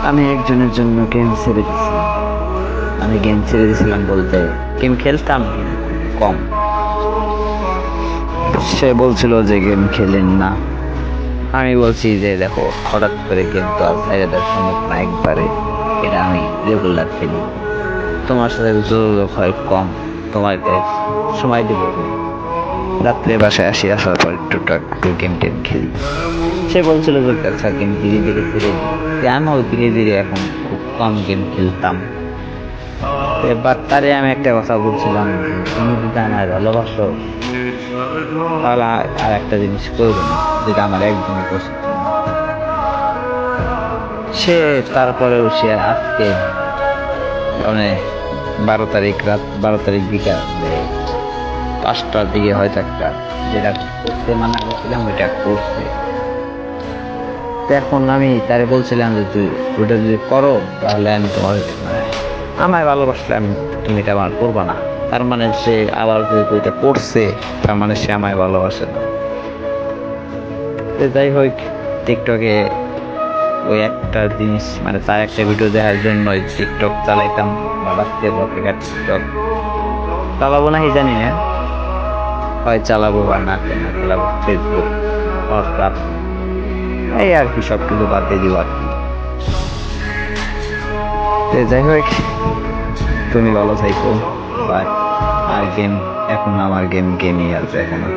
আমি একজনের জন্য গেম ছেড়ে দিছি। আমি গেম ছেড়ে দিয়েছিলাম বলতে গেম খেলতাম কিন্তু খুব কম। সে বলছিল যে গেম খেলেন না। আমি বলছি যে দেখো, হঠাৎ করে গেম তো আর ছেড়ে দেওয়া সম্ভব না একবারে। এটা আমি রেগুলার খেলি। তোমার সাথে যোগাযোগ হয় কম, তোমাকে সময় দিব কম। রাত্রে বাসায় আসার পর একটু গেম টেম খেলি। সে বলছিল যে আচ্ছা গেম ধীরে ধীরে ছেড়ে দিই। আমিও ধীরে ধীরে এখন খুব কম গেম খেলতাম। এবার তারে আমি একটা কথা বলছিলাম যে তুমি যদি আমায় ভালোবাসো তাহলে আর একটা জিনিস করবে না, যেটা আমার একদমই পছন্দ না। সে তারপরেও সে আজকে মানে 12 তারিখ রাত 12 তারিখ বিকাল 5টার দিকে হয়তো একটা যেটা করতে মানা করছিলাম ওইটা করছে। তো এখন আমি তারে বলছিলাম যে তুই ওইটা যদি করো তাহলে আমি তোমার মানে আমায় ভালোবাসলে তুমি এটা আমার করবা না। তার মানে সে আবার যদি ওইটা করছে তার মানে সে আমায় ভালোবাসে না। তো যাই হোক, টিকটকে ওই একটা জিনিস মানে তার একটা ভিডিও দেখার জন্য টিকটক চালাইতাম বা রাত্রে টিকটক চালাবো নাকি জানি না, হয় চালাবো বা না চালাবো ফেসবুক, হোয়াটসঅ্যাপ, এই আর কি সব কিছু বাদ দিয়ে দিব আর কি। তো যাই হোক, তুমি ভালো থাকো। বাই। আর গেম এখন আমার গেমই আছে এখনো।